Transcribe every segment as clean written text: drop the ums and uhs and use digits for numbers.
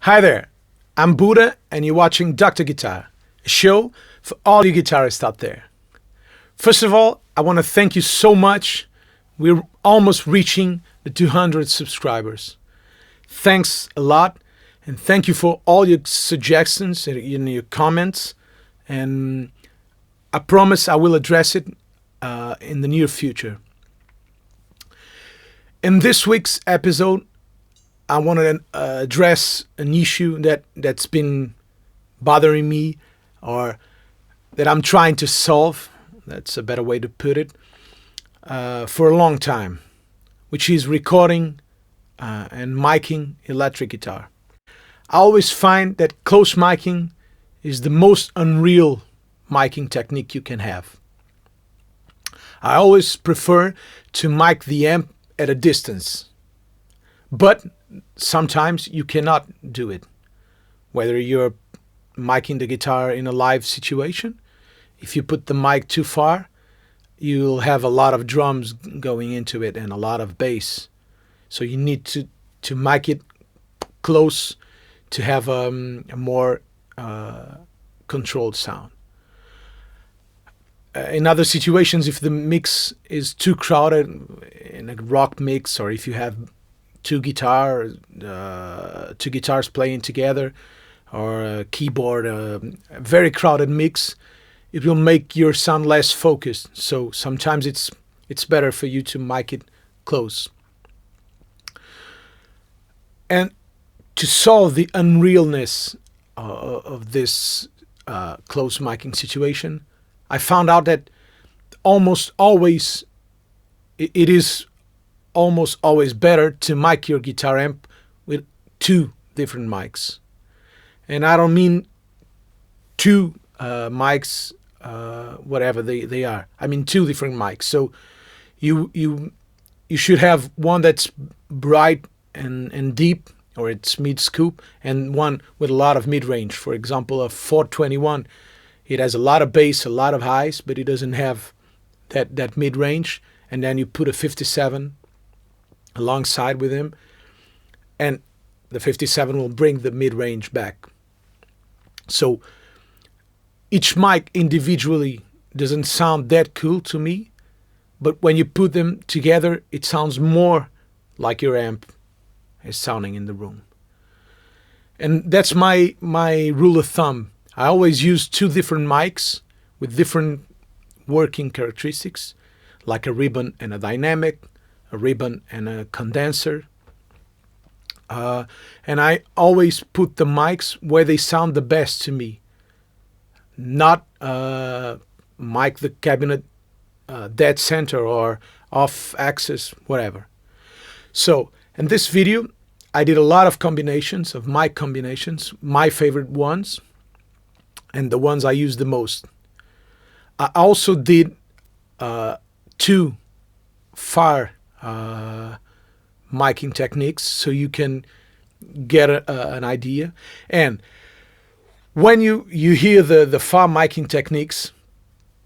Hi there, I'm Buddha and you're watching Dr. Guitar, a show for all you guitarists out there. First of all, I want to thank you so much. We're almost reaching the 200 subscribers. Thanks a lot, and thank you for all your suggestions and your comments. And I promise I will address it in the near future. In this week's episode, I want to address an issue that's been bothering me, or that I'm trying to solve. That's a better way to put it. For a long time, which is recording and miking electric guitar. I always find that close miking is the most unreal miking technique you can have. I always prefer to mic the amp at a distance, but sometimes you cannot do it. Whether you're miking the guitar in a live situation, if you put the mic too far, you'll have a lot of drums going into it and a lot of bass. So you need to mic it close to have a more controlled sound. In other situations, if the mix is too crowded in a rock mix, or if you have two guitars playing together, or a keyboard, a very crowded mix, it will make your sound less focused. So sometimes it's better for you to mic it close. And to solve the unrealness of this close miking situation, I found out that it is almost always better to mic your guitar amp with two different mics. And I don't mean two mics, whatever they are. I mean two different mics. So you should have one that's bright and deep, or it's mid scoop, and one with a lot of mid range. For example, a 421, it has a lot of bass, a lot of highs, but it doesn't have that mid range. And then you put a 57 alongside with him, and the 57 will bring the mid range back. So each mic individually doesn't sound that cool to me, but when you put them together, it sounds more like your amp is sounding in the room. And that's my rule of thumb. I always use two different mics with different working characteristics, like a ribbon and a dynamic, a ribbon and a condenser. And I always put the mics where they sound the best to me. Not mic the cabinet dead center or off axis, whatever. So in this video, I did a lot of combinations, of mic combinations, my favorite ones, and the ones I use the most. I also did two far miking techniques, so you can get an idea. And when you hear the far miking techniques,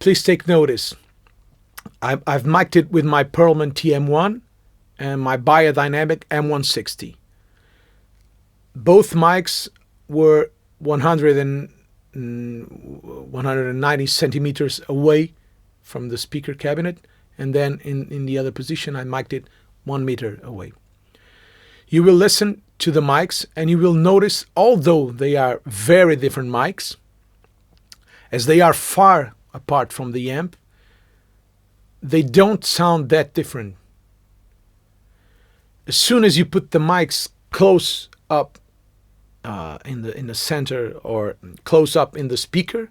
please take notice. I've mic'd it with my Perlman TM1 and my Beyerdynamic M160. Both mics were 190 centimeters away from the speaker cabinet, and then in the other position I mic'd it 1 meter away. You will listen to the mics and you will notice, although they are very different mics, as they are far apart from the amp, they don't sound that different. As soon as you put the mics close up in the center, or close up in the speaker,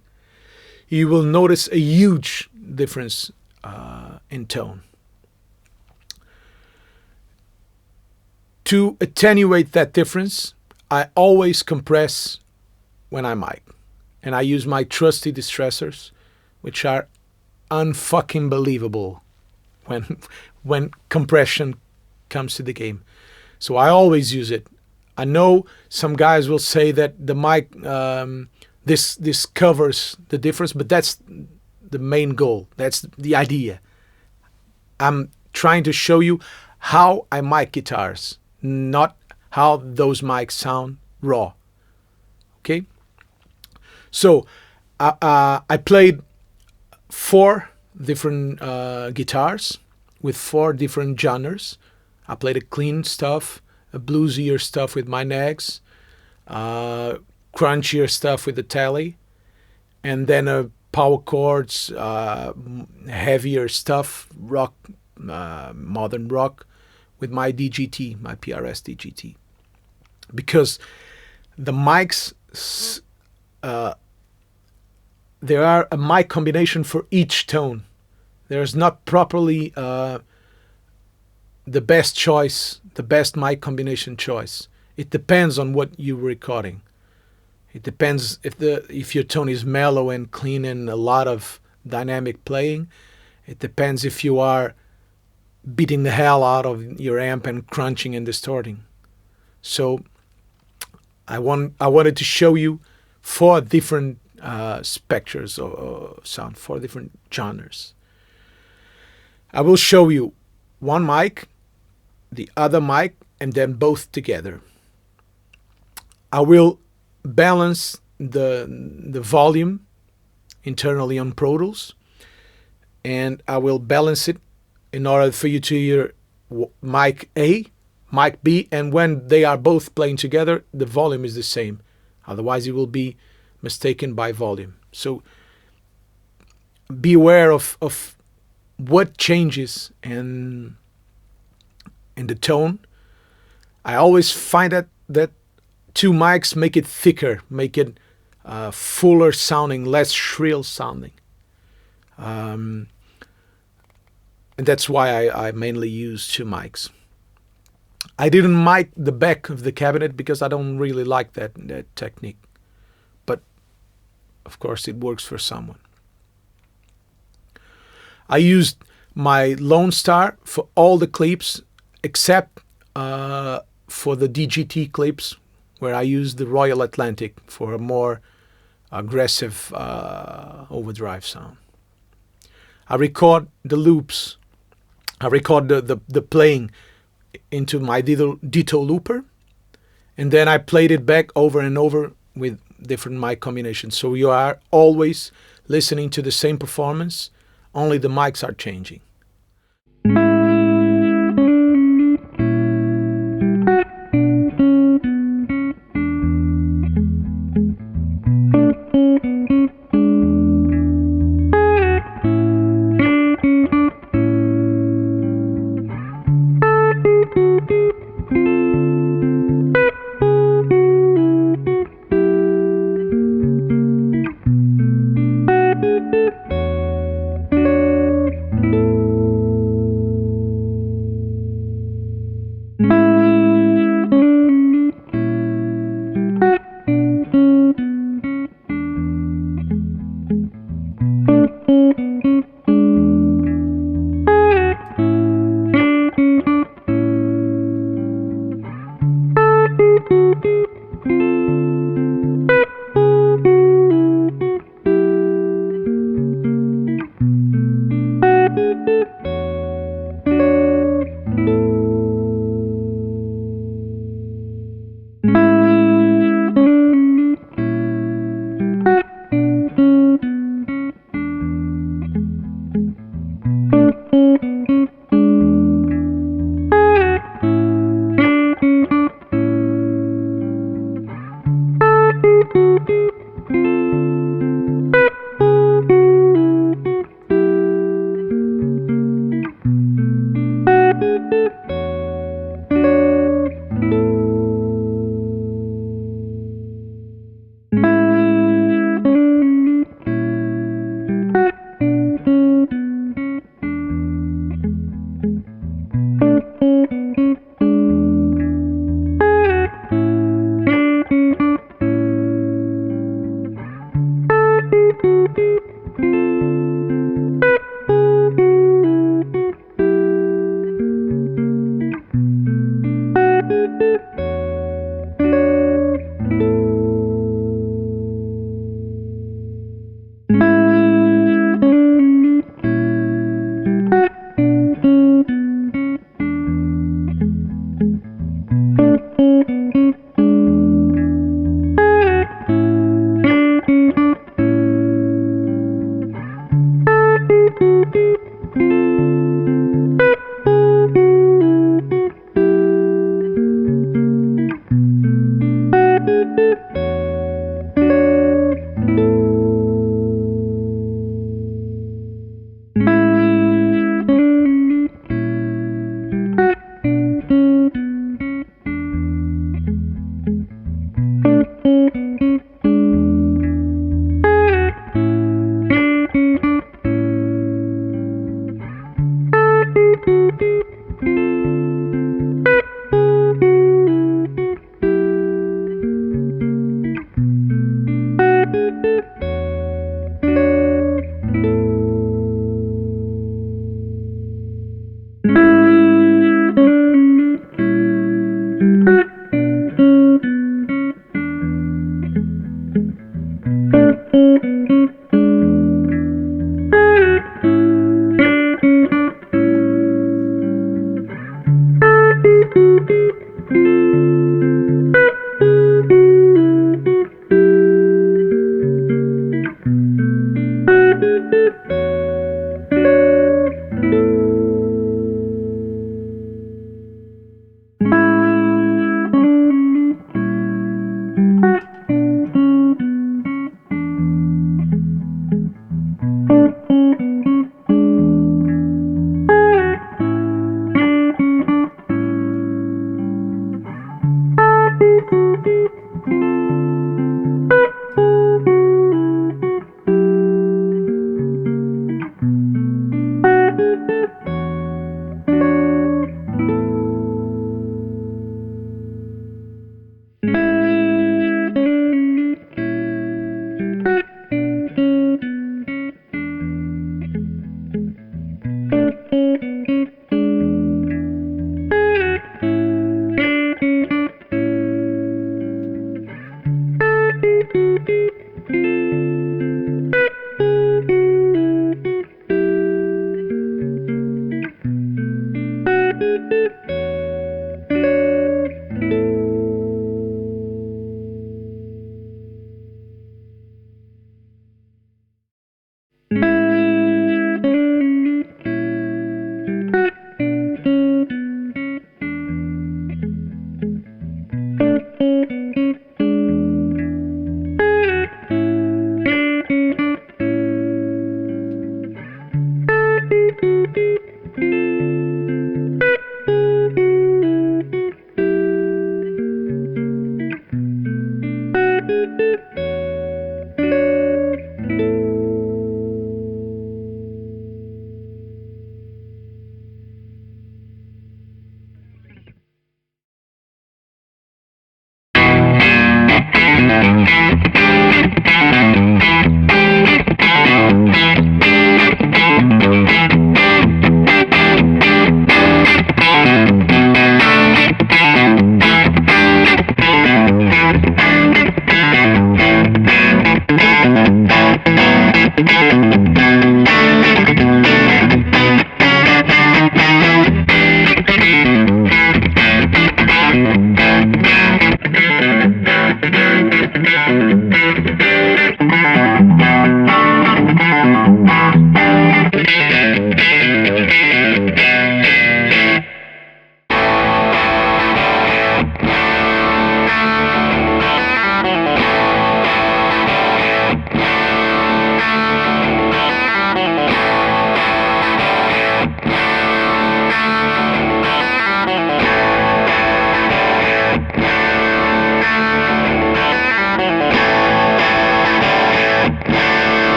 you will notice a huge difference in tone. To attenuate that difference, I always compress when I mic, and I use my trusty distressors, which are unfucking believable when compression comes to the game. So I always use it. I know some guys will say that the mic, this covers the difference, but that's the main goal. That's the idea. I'm trying to show you how I mic guitars, not how those mics sound raw. Okay, so I played 4 different guitars with 4 different genres. I played a clean stuff, a bluesier stuff with my Nags, crunchier stuff with the Tele, and then a power chords, heavier stuff, rock, modern rock, with my DGT, my PRS DGT. Because the mics, there are a mic combination for each tone. There's not properly the best choice, the best mic combination choice. It depends on what you're recording. It depends if your tone is mellow and clean and a lot of dynamic playing. It depends if you are beating the hell out of your amp and crunching and distorting. So I wanted to show you 4 different specters of sound, 4 different genres. I will show you one mic, the other mic, and then both together. I will balance the volume internally on Pro Tools, and I will balance it in order for you to hear mic A, mic B, and when they are both playing together, the volume is the same. Otherwise, it will be mistaken by volume. So be aware of what changes in the tone. I always find that 2 mics make it thicker, make it fuller sounding, less shrill sounding. And that's why I mainly use 2 mics. I didn't mic the back of the cabinet because I don't really like that technique. But of course it works for someone. I used my Lone Star for all the clips except for the DGT clips, where I use the Royal Atlantic for a more aggressive overdrive sound. I record the loops. I record the playing into my Ditto looper, and then I played it back over and over with different mic combinations. So you are always listening to the same performance, only the mics are changing.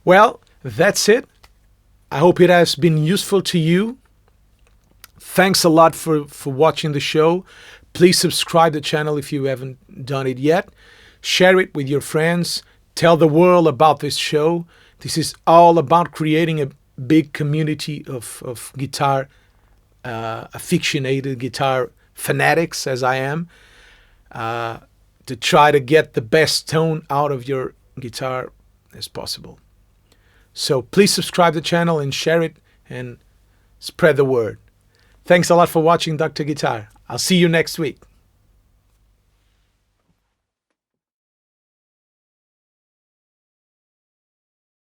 Well, that's it. I hope it has been useful to you. Thanks a lot for watching the show. Please subscribe to the channel if you haven't done it yet. Share it with your friends. Tell the world about this show. This is all about creating a big community of guitar aficionated, guitar fanatics, as I am, to try to get the best tone out of your guitar as possible. So please subscribe to the channel and share it and spread the word. Thanks a lot for watching Dr. Guitar. I'll see you next week.